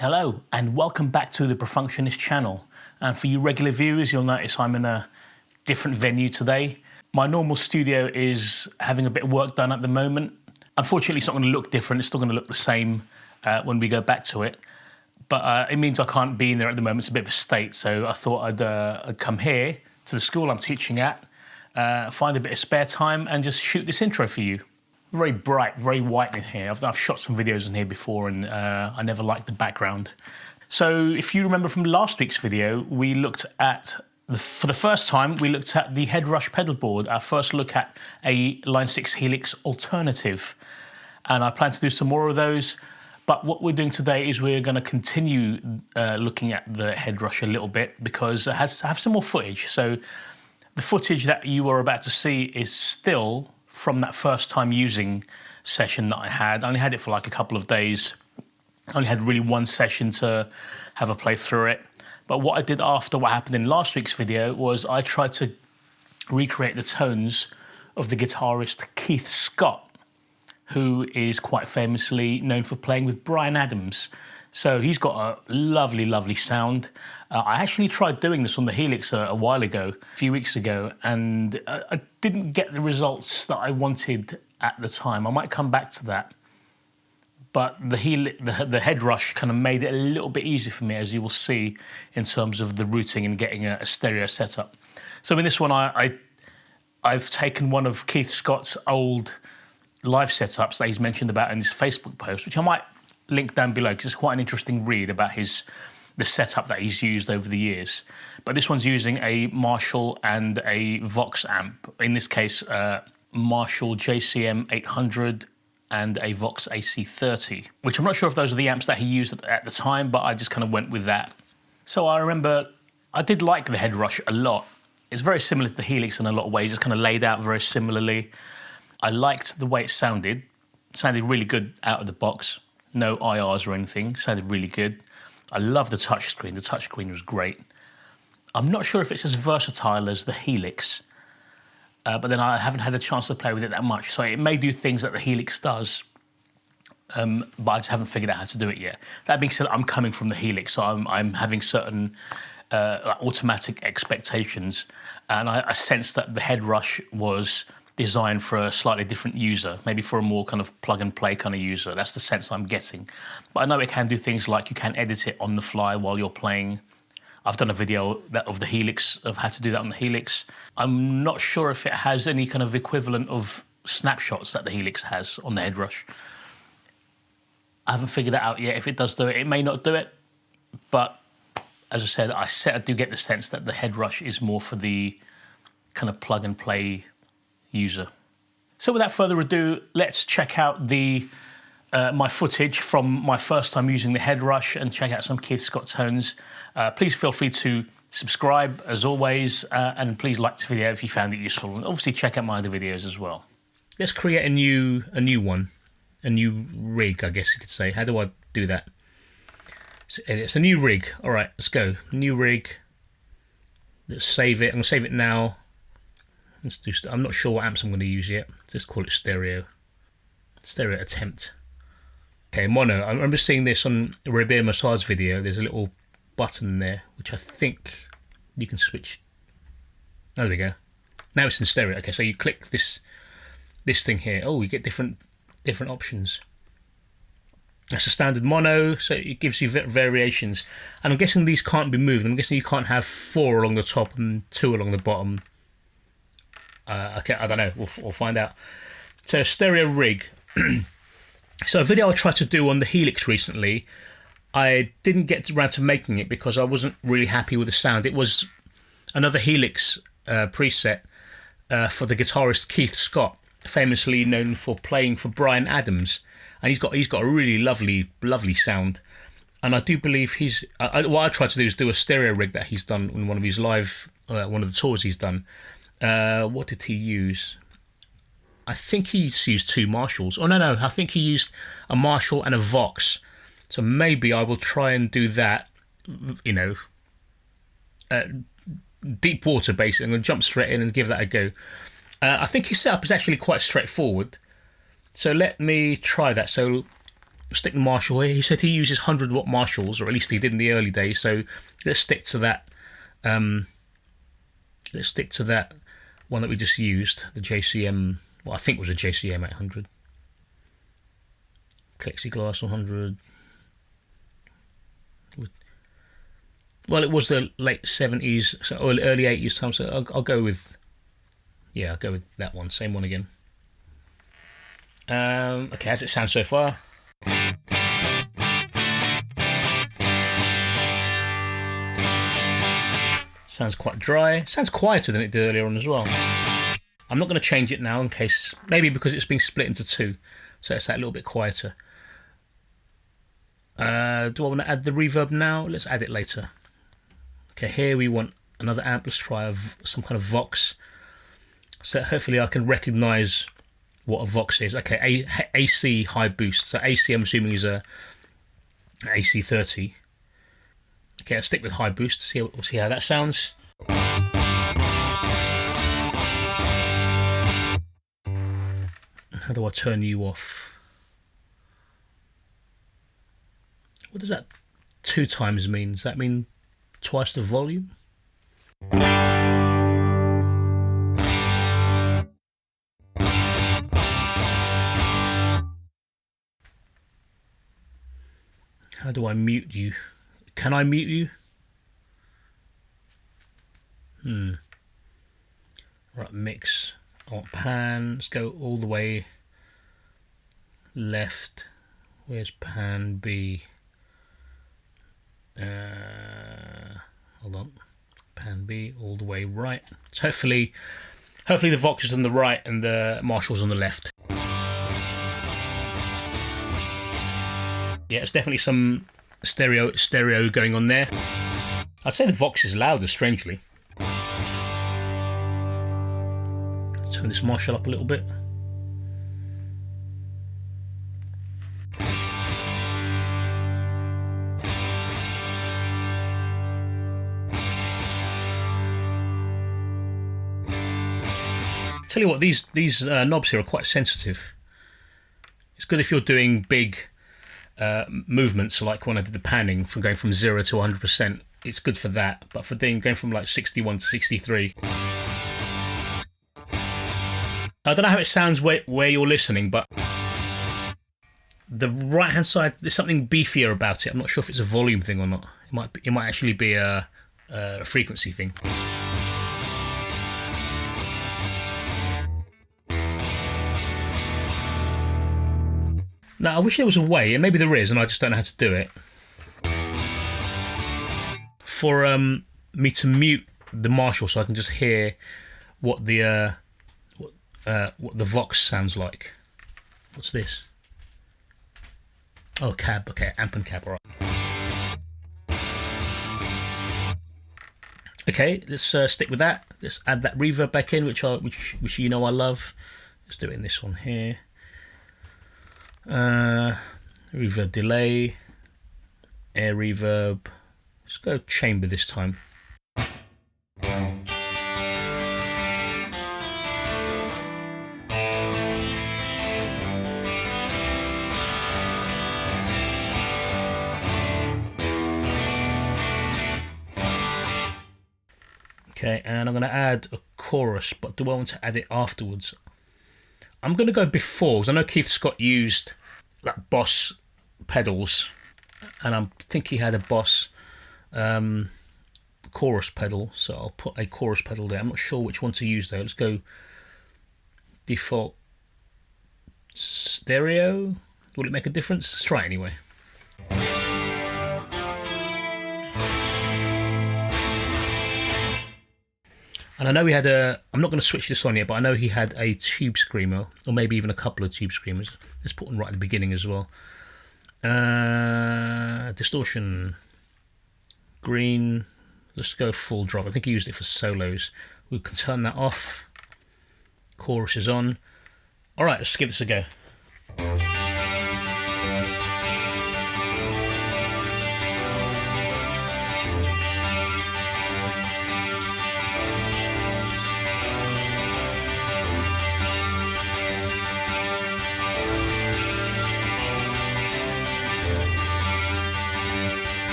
Hello and welcome back to the Perfunctionist channel. And for you regular viewers, you'll notice I'm in a different venue today. My normal studio is having a bit of work done at the moment. Unfortunately, it's not going to look different. It's still going to look the same when we go back to it. But it means I can't be in there at the moment. It's a bit of a state. So I thought I'd come here to the school I'm teaching at, find a bit of spare time and just shoot this intro for you. Very bright, very white in here. I've shot some videos in here before and I never liked the background. So if you remember from last week's video, we looked at, for the first time, we looked at the Headrush Pedalboard, our first look at a Line 6 Helix alternative. And I plan to do some more of those. But what we're doing today is we're going to continue looking at the Headrush a little bit because I have some more footage. So the footage that you are about to see is still from that first time using session that I had. I only had it for like a couple of days. I only had really one session to have a play through it. But what I did after what happened in last week's video was I tried to recreate the tones of the guitarist Keith Scott, who is quite famously known for playing with Bryan Adams. So he's got a lovely, lovely sound. I actually tried doing this on the Helix a while ago, a few weeks ago, and I didn't get the results that I wanted at the time. I might come back to that. But the Headrush kind of made it a little bit easier for me, as you will see, in terms of the routing and getting a stereo setup. So in this one, I've taken one of Keith Scott's old live setups that he's mentioned about in his Facebook post, which I might link down below because it's quite an interesting read about the setup that he's used over the years. But this one's using a Marshall and a Vox amp. In this case, Marshall JCM 800 and a Vox AC30, which I'm not sure if those are the amps that he used at the time, but I just kind of went with that. So I remember I did like the Headrush a lot. It's very similar to the Helix in a lot of ways. It's kind of laid out very similarly. I liked the way it sounded. It sounded really good out of the box. No IRs or anything. It sounded really good. I love the touchscreen. The touchscreen was great. I'm not sure if it's as versatile as the Helix, but then I haven't had a chance to play with it that much. So it may do things that the Helix does, but I just haven't figured out how to do it yet. That being said, I'm coming from the Helix, so I'm having certain automatic expectations, and I sense that the Headrush was designed for a slightly different user, maybe for a more kind of plug-and-play kind of user. That's the sense I'm getting. But I know it can do things like you can edit it on the fly while you're playing. I've done a video of the Helix, of how to do that on the Helix. I'm not sure if it has any kind of equivalent of snapshots that the Helix has on the Headrush. I haven't figured that out yet. If it does do it, it may not do it. But as I said, I do get the sense that the Headrush is more for the kind of plug-and-play user. So without further ado, let's check out my footage from my first time using the Headrush and check out some Keith Scott tones. Please feel free to subscribe as always, and please like this video if you found it useful, and obviously check out my other videos as well. Let's create a new one, a new rig, I guess you could say. How do I do that? It's a new rig. All right, let's go. New rig. Let's save it. I'm gonna save it now. I'm not sure what amps I'm going to use yet. Just call it stereo. Stereo attempt. Okay, mono. I remember seeing this on a Rebel Massage video. There's a little button there, which I think you can switch. Oh, there we go. Now it's in stereo. Okay, so you click this thing here. Oh, you get different options. That's a standard mono, so it gives you variations. And I'm guessing these can't be moved. I'm guessing you can't have 4 along the top and 2 along the bottom. Okay, I don't know. We'll find out. So, stereo rig. So, a video I tried to do on the Helix recently, I didn't get around to making it because I wasn't really happy with the sound. It was another Helix preset for the guitarist Keith Scott, famously known for playing for Bryan Adams, and he's got a really lovely sound. And I do believe what I tried to do is do a stereo rig that he's done in one of his live, one of the tours he's done. What did he use? I think he's used 2 Marshalls. Oh, no, I think he used a Marshall and a Vox. So maybe I will try and do that, you know, deep water basically. I'm going to jump straight in and give that a go. I think his setup is actually quite straightforward. So let me try that. So stick the Marshall here. He said he uses 100-watt Marshalls, or at least he did in the early days. So let's stick to that. Let's stick to that one that we just used, the JCM. Well, I think it was a JCM 800. Plexiglass 100. Well, it was the late 70s, or early 80s time. So I'll go with, yeah, I'll go with that one. Same one again. Okay, how's it sound so far? Sounds quite dry. Sounds quieter than it did earlier on as well. I'm not going to change it now in case, maybe because it's been split into two, so it's that little bit quieter. Do I want to add the reverb now? Let's add it later. Okay, here we want another amp. Let's try some kind of Vox. So hopefully I can recognise what a Vox is. Okay, AC high boost. So AC, I'm assuming, is a AC30. Okay, I'll stick with high boost. We'll see how that sounds. How do I turn you off? What does that 2 times mean? Does that mean twice the volume? How do I mute you? Can I mute you? Right, mix. I want pan. Let's go all the way left. Where's pan B? Hold on. Pan B all the way right. So hopefully the Vox is on the right and the Marshall's on the left. Yeah, it's definitely some stereo going on there. I'd say the Vox is louder, strangely. Let's turn this Marshall up a little bit. Tell you what, these knobs here are quite sensitive. It's good if you're doing big movements, like when I did the panning, from going from 0 to 100%. It's good for that, but for going from like 61 to 63. I don't know how it sounds where you're listening, but the right hand side, there's something beefier about it. I'm not sure if it's a volume thing or not. It might actually be a frequency thing. Now, I wish there was a way, and maybe there is, and I just don't know how to do it, for me to mute the Marshall so I can just hear what the Vox sounds like. What's this? Oh, cab. Okay, amp and cab. All right. Okay, let's stick with that. Let's add that reverb back in, which you know I love. Let's do it in this one here. Reverb delay, air reverb. Let's go chamber this time. Okay, and I'm going to add a chorus, but do I want to add it afterwards? I'm going to go before, because I know Keith Scott used like Boss pedals, and I think he had a Boss chorus pedal, so I'll put a chorus pedal there. I'm not sure which one to use though. Let's go default stereo. Will it make a difference? Let's try it anyway. And I know he had I'm not going to switch this on yet, but I know he had a tube screamer, or maybe even a couple of tube screamers. Let's put them right at the beginning as well. Distortion. Green. Let's go full drop. I think he used it for solos. We can turn that off. Chorus is on. Alright, let's give this a go.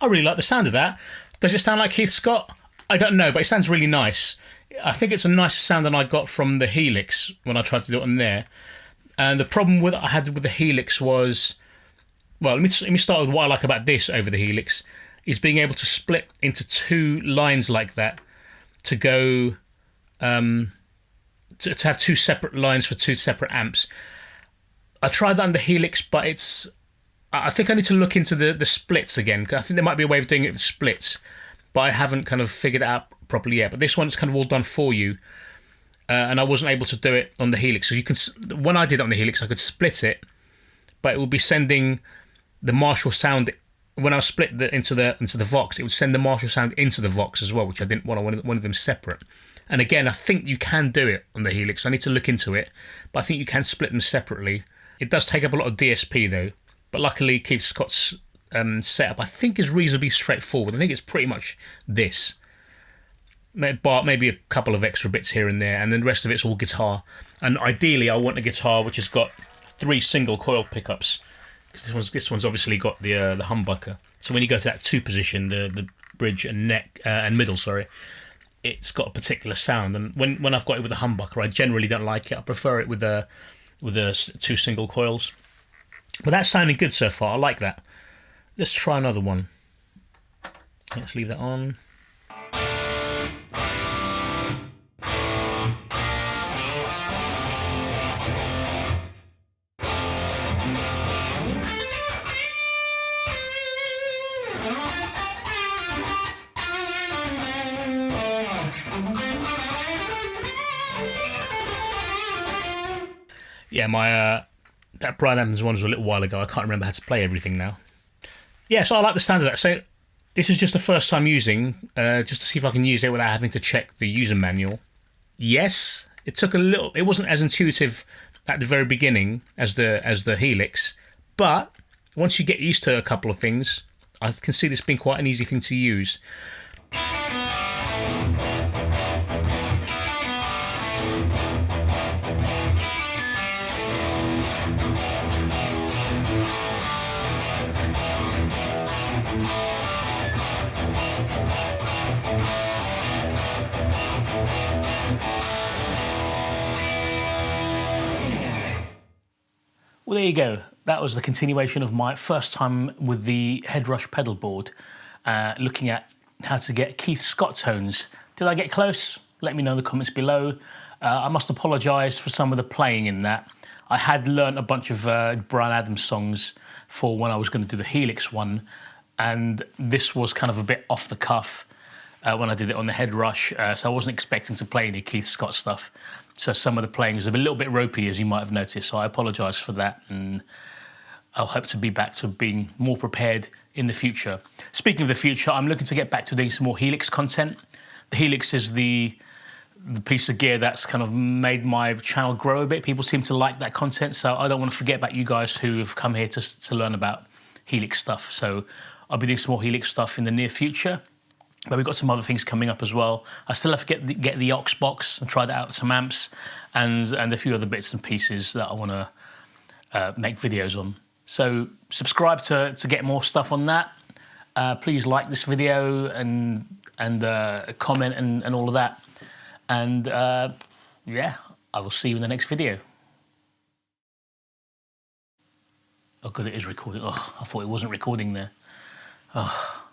really like the sound of that. Does it sound like Keith Scott? I don't know, but it sounds really nice. I think it's a nicer sound than I got from the Helix when I tried to do it on there. And the problem with I had with the Helix was, well, let me start with what I like about this over the Helix, is being able to split into two lines like that to go, to have two separate lines for two separate amps. I tried that on the Helix, but I think I need to look into the splits again. I think there might be a way of doing it with splits, but I haven't kind of figured it out properly yet. But this one's kind of all done for you, and I wasn't able to do it on the Helix. So you can, when I did it on the Helix, I could split it, but it would be sending the Marshall sound. When I split into the Vox, it would send the Marshall sound into the Vox as well, which I didn't want. I wanted them separate. And again, I think you can do it on the Helix. I need to look into it, but I think you can split them separately. It does take up a lot of DSP though, but luckily Keith Scott's setup I think is reasonably straightforward. I think it's pretty much this, but maybe a couple of extra bits here and there, and then the rest of it's all guitar. And ideally, I want a guitar which has got 3 single coil pickups, because this one's obviously got the humbucker. So when you go to that 2 position, the bridge and neck and middle, sorry, it's got a particular sound. And when I've got it with a humbucker, I generally don't like it. I prefer it with the 2 single coils. But that's sounding good so far. I like that. Let's try another one. Let's leave that on. Yeah, my that Bryan Adams one was a little while ago. I can't remember how to play everything now. Yeah, so I like the sound of that. So this is just the first time using, just to see if I can use it without having to check the user manual. Yes, it took a little. It wasn't as intuitive at the very beginning as the Helix, but once you get used to a couple of things, I can see this being quite an easy thing to use. Well, there you go. That was the continuation of my first time with the Headrush Pedalboard, looking at how to get Keith Scott tones. Did I get close? Let me know in the comments below. I must apologise for some of the playing in that. I had learnt a bunch of Bryan Adams songs for when I was going to do the Helix one, and this was kind of a bit off the cuff when I did it on the Headrush, so I wasn't expecting to play any Keith Scott stuff. So some of the playing is a little bit ropey, as you might have noticed, so I apologise for that, and I'll hope to be back to being more prepared in the future. Speaking of the future, I'm looking to get back to doing some more Helix content. The Helix is the piece of gear that's kind of made my channel grow a bit. People seem to like that content, so I don't want to forget about you guys who have come here to learn about Helix stuff. So I'll be doing some more Helix stuff in the near future. But we've got some other things coming up as well. I still have to get the aux box and try that out with some amps, and a few other bits and pieces that I want to make videos on. So subscribe to get more stuff on that. Please like this video and comment and all of that. And yeah, I will see you in the next video. Oh, good, it is recording. Oh, I thought it wasn't recording there. Oh.